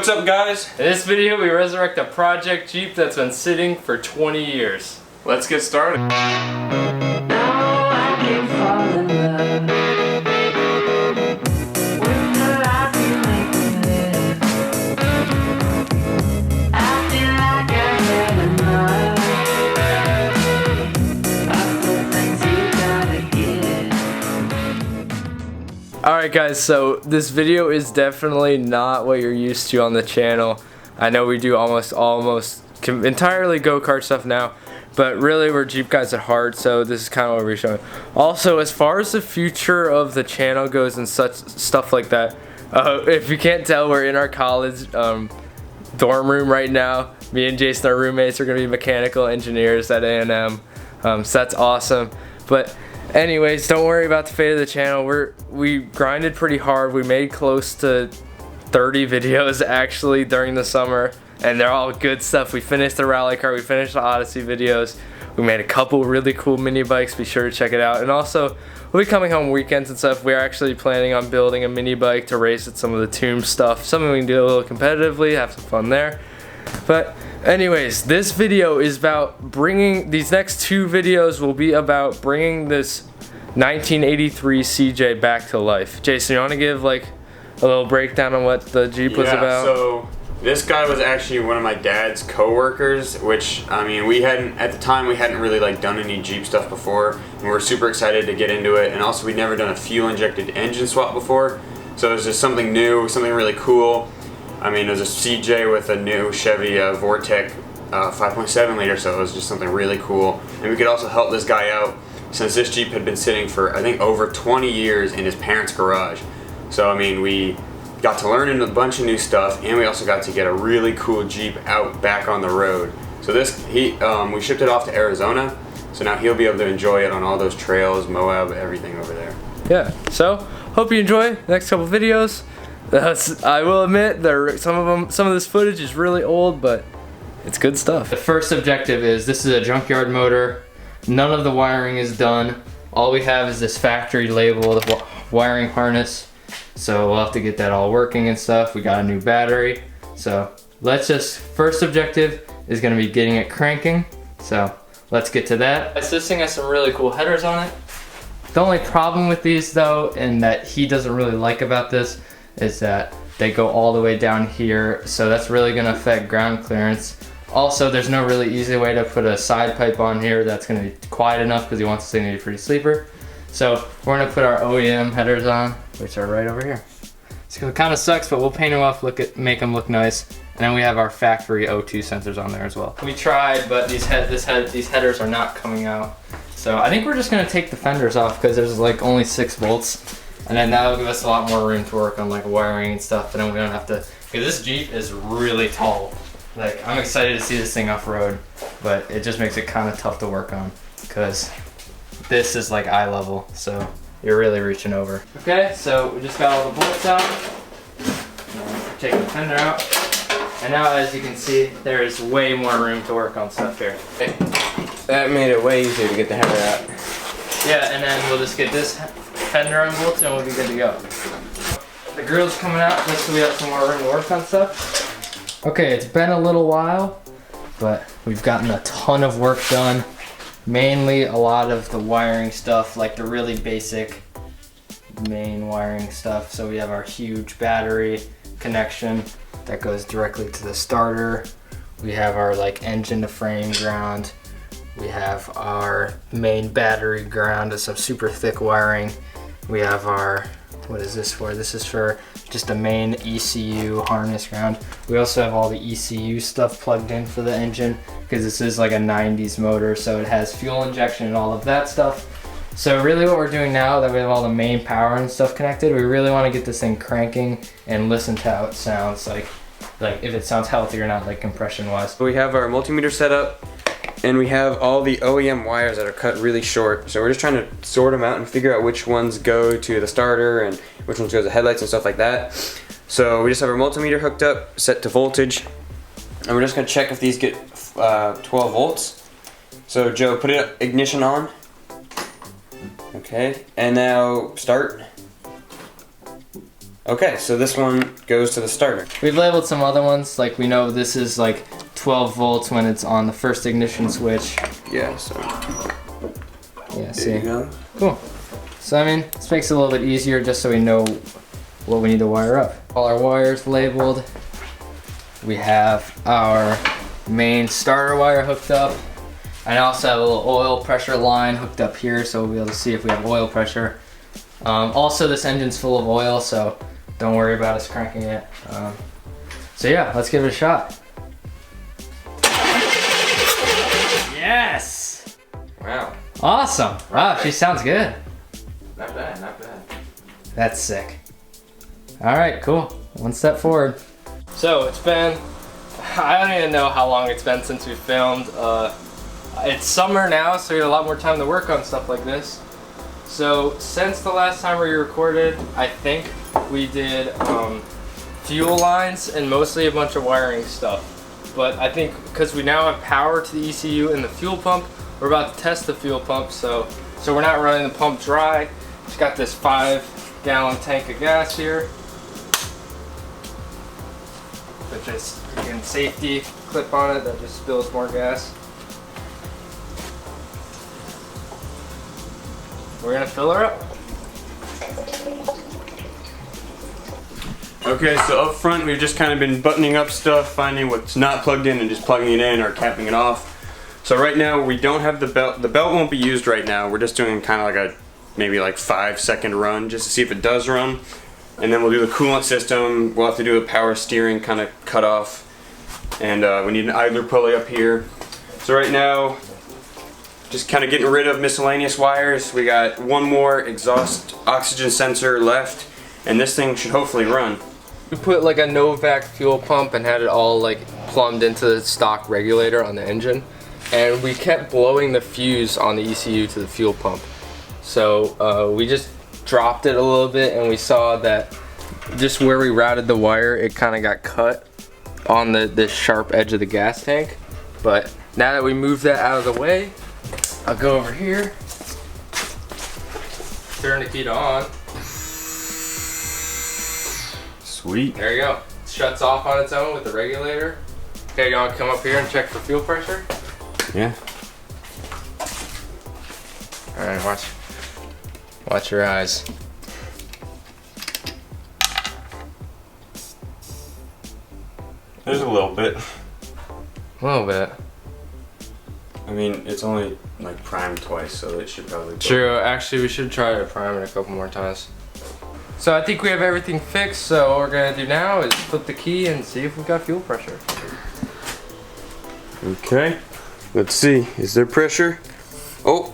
what's up, guys? In this video, we resurrect a project Jeep that's been sitting for 20 years. Let's get started. Alright guys, so this video is definitely not what you're used to on the channel. I know we do almost entirely go-kart stuff now, but really we're Jeep guys at heart, so this is kind of what we're showing. Also, as far as the future of the channel goes and such stuff like that, if you can't tell, we're in our college dorm room right now. Me and Jason, our roommates, are going to be mechanical engineers at A&M, so that's awesome. But anyways, don't worry about the fate of the channel. We grinded pretty hard. We made close to 30 videos actually during the summer, and they're all good stuff. We finished the rally car, we finished the Odyssey videos, we made a couple really cool mini bikes. Be sure to check it out. And also, we'll be coming home weekends and stuff. We're actually planning on building a mini bike to race at some of the tomb stuff, something we can do a little competitively, have some fun there. But anyways, this video is about bringing, these next two videos will be about bringing this 1983 CJ back to life. Jason, you want to give like a little breakdown on what the Jeep was about? So this guy was actually one of my dad's co-workers, which, I mean, at the time we hadn't really like done any Jeep stuff before, and we were super excited to get into it. And also, we'd never done a fuel injected engine swap before, so it was just something new, something really cool. I mean, it was a CJ with a new Chevy Vortec 5.7 liter, so it was just something really cool. And we could also help this guy out since this Jeep had been sitting for, I think, over 20 years in his parents' garage. So, I mean, we got to learn a bunch of new stuff, and we also got to get a really cool Jeep out back on the road. So we shipped it off to Arizona, so now he'll be able to enjoy it on all those trails, Moab, everything over there. Yeah, so hope you enjoy the next couple videos. I will admit, some of this footage is really old, but it's good stuff. The first objective is, this is a junkyard motor. None of the wiring is done. All we have is this factory labeled wiring harness. So we'll have to get that all working and stuff. We got a new battery. So first objective is gonna be getting it cranking. So let's get to that. This thing has some really cool headers on it. The only problem with these though, and that he doesn't really like about this, is that they go all the way down here. So that's really gonna affect ground clearance. Also, there's no really easy way to put a side pipe on here that's gonna be quiet enough because he wants to stay near free sleeper. So we're gonna put our OEM headers on, which are right over here. So it kind of sucks, but we'll paint them up, make them look nice. And then we have our factory O2 sensors on there as well. We tried, but these headers are not coming out. So I think we're just gonna take the fenders off because there's like only 6 volts. And then that'll give us a lot more room to work on like wiring and stuff. And then we don't have to, because this Jeep is really tall. Like, I'm excited to see this thing off-road, but it just makes it kind of tough to work on because this is like eye level, so you're really reaching over. Okay, so we just got all the bolts out. Take the fender out. And now, as you can see, there is way more room to work on stuff here. Okay. That made it way easier to get the header out. Yeah, and then we'll just get this fender unbolted and we'll be good to go. The grill's coming out just so we have some more room to work on stuff. Okay, it's been a little while, but we've gotten a ton of work done. Mainly a lot of the wiring stuff, like the really basic main wiring stuff. So we have our huge battery connection that goes directly to the starter. We have our like engine to frame ground. We have our main battery ground with some super thick wiring. We have our, what is this for? This is for just a main ECU harness ground. We also have all the ECU stuff plugged in for the engine because this is like a 90s motor, so it has fuel injection and all of that stuff. So really what we're doing now that we have all the main power and stuff connected, we really want to get this thing cranking and listen to how it sounds, like if it sounds healthy or not, like compression wise. We have our multimeter set up, and we have all the OEM wires that are cut really short. So we're just trying to sort them out and figure out which ones go to the starter and which ones go to the headlights and stuff like that. So we just have our multimeter hooked up, set to voltage, and we're just gonna check if these get 12 volts. So Joe, put it ignition on. Okay, and now start. Okay, so this one goes to the starter. We've labeled some other ones, like we know this is like 12 volts when it's on the first ignition switch. Yeah, so Yeah, there see. you go. Cool. So I mean, this makes it a little bit easier just so we know what we need to wire up. All our wires labeled. We have our main starter wire hooked up. I also have a little oil pressure line hooked up here, so we'll be able to see if we have oil pressure. Also, this engine's full of oil, so don't worry about us cranking it. So yeah, let's give it a shot. Yes! Wow. Awesome. Wow, she sounds good. Not bad, not bad. That's sick. All right, cool. One step forward. So it's been, I don't even know how long it's been since we filmed. It's summer now, so we have a lot more time to work on stuff like this. So since the last time we recorded, I think we did fuel lines and mostly a bunch of wiring stuff. But I think because we now have power to the ECU and the fuel pump, we're about to test the fuel pump. So we're not running the pump dry. It's got this 5-gallon tank of gas here. With this again, safety clip on it that just spills more gas. We're gonna fill her up. Okay, so up front we've just kind of been buttoning up stuff, finding what's not plugged in and just plugging it in or capping it off. So right now we don't have the belt. The belt won't be used right now. We're just doing kind of like a maybe like 5-second run just to see if it does run. And then we'll do the coolant system. We'll have to do a power steering kind of cut off. And we need an idler pulley up here. So right now, just kind of getting rid of miscellaneous wires. We got one more exhaust oxygen sensor left, and this thing should hopefully run. We put like a no-vac fuel pump and had it all like plumbed into the stock regulator on the engine. And we kept blowing the fuse on the ECU to the fuel pump. So we just dropped it a little bit and we saw that just where we routed the wire, it kind of got cut on the sharp edge of the gas tank. But now that we moved that out of the way, I'll go over here, turn the key to on. Sweet. There you go. It shuts off on its own with the regulator. Okay, you want to come up here and check for fuel pressure? Yeah. All right, watch your eyes. There's a little bit. A little bit. I mean, it's only like primed twice, so it should probably. True. Actually, we should try to prime it a couple more times. So I think we have everything fixed. So what we're gonna do now is flip the key and see if we've got fuel pressure. Okay. Let's see. Is there pressure? Oh.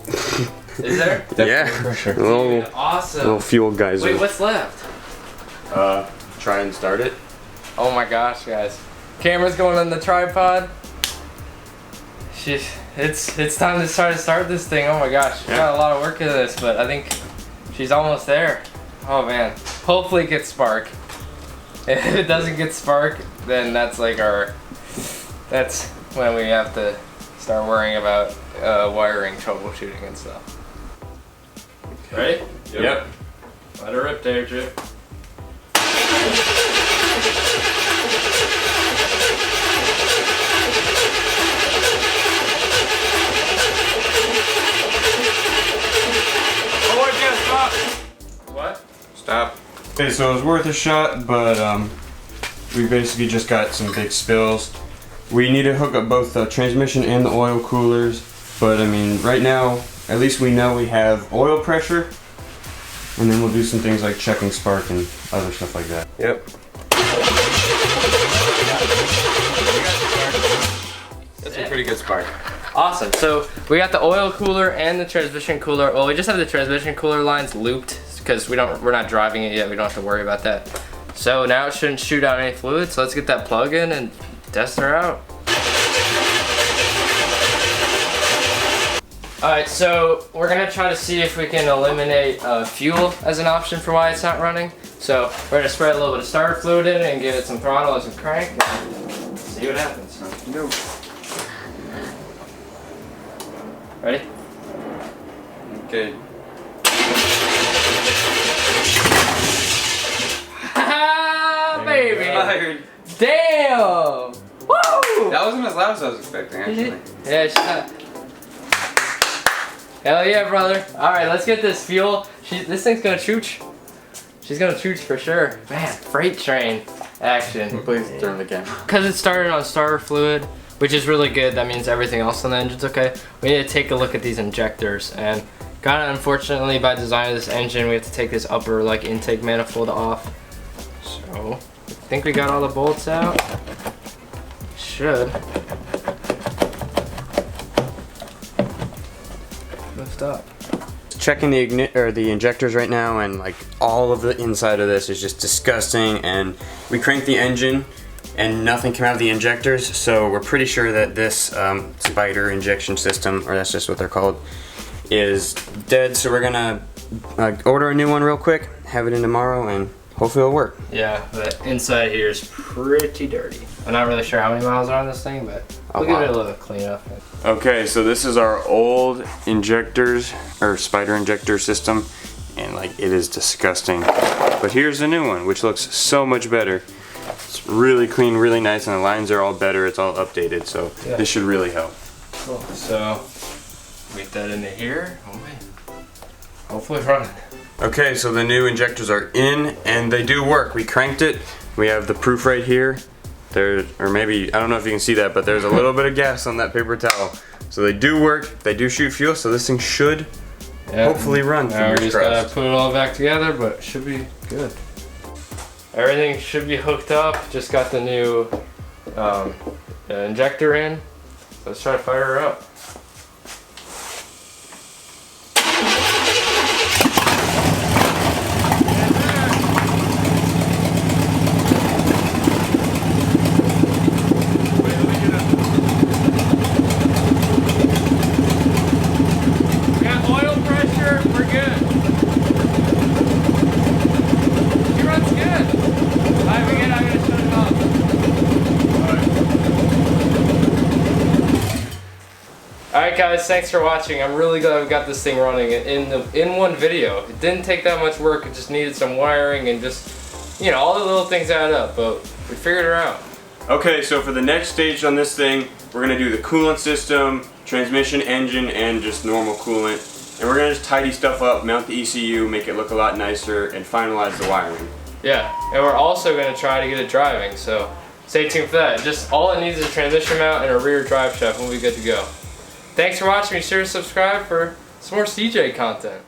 Is there? Yeah. Pressure. Dude, awesome. Little fuel geyser. Wait, what's left? Try and start it. Oh my gosh, guys. Camera's going on the tripod. It's time to start this thing. Oh my gosh. We got a lot of work into this, but I think she's almost there. Oh man. Hopefully it gets spark. If it doesn't get spark, then that's like that's when we have to start worrying about wiring troubleshooting and stuff. Ready? Yep. Let her rip there, Drip. What? Stop. Okay, so it was worth a shot, but we basically just got some big spills. We need to hook up both the transmission and the oil coolers, but I mean, right now, at least we know we have oil pressure, and then we'll do some things like checking spark and other stuff like that. Yep. That's a pretty good spark. Awesome. So we got the oil cooler and the transmission cooler. Well, we just have the transmission cooler lines looped because we're not driving it yet. We don't have to worry about that. So now it shouldn't shoot out any fluid. So let's get that plug in and test her out. All right, so we're gonna try to see if we can eliminate fuel as an option for why it's not running. So we're gonna spread a little bit of starter fluid in it and give it some throttle and some crank and see what happens. No. Ready? Okay. fired. Damn! Woo! That wasn't as loud as I was expecting, actually. Yeah, hell yeah, brother. Alright, let's get this fuel. This thing's gonna chooch. She's gonna chooch for sure. Man, freight train action. Please turn the camera. Because it started on starter fluid, which is really good. That means everything else on the engine's okay. We need to take a look at these injectors. And kind of unfortunately, by design of this engine, we have to take this upper like intake manifold off. So, I think we got all the bolts out. Should. Lift up. Checking the injectors right now, and like all of the inside of this is just disgusting. And we cranked the engine, and nothing came out of the injectors. So we're pretty sure that this spider injection system, or that's just what they're called, is dead. So we're gonna order a new one real quick, have it in tomorrow, and hopefully it'll work. Yeah, the inside here is pretty dirty. I'm not really sure how many miles are on this thing, but we'll give it a little cleanup. Okay, so this is our old injectors, or spider injector system, and like it is disgusting. But here's the new one, which looks so much better. It's really clean, really nice, and the lines are all better. It's all updated, so yeah. This should really help. Cool. So, get that into here. Oh man. Hopefully running. Okay, so the new injectors are in, and they do work. We cranked it. We have the proof right here. There, or maybe, I don't know if you can see that, but there's a little bit of gas on that paper towel. So they do work, they do shoot fuel, so this thing should hopefully run. Now we Fingers just gotta crossed. put it all back together, but it should be good. Everything should be hooked up. Just got the new injector in. Let's try to fire her up. Alright guys, thanks for watching. I'm really glad we got this thing running in one video. It didn't take that much work, it just needed some wiring and just, you know, all the little things add up, but we figured it out. Okay, so for the next stage on this thing, we're gonna do the coolant system, transmission, engine, and just normal coolant. And we're gonna just tidy stuff up, mount the ECU, make it look a lot nicer, and finalize the wiring. Yeah, and we're also gonna try to get it driving, so stay tuned for that. Just all it needs is a transmission mount and a rear drive shaft and we'll be good to go. Thanks for watching. Be sure to subscribe for some more CJ content.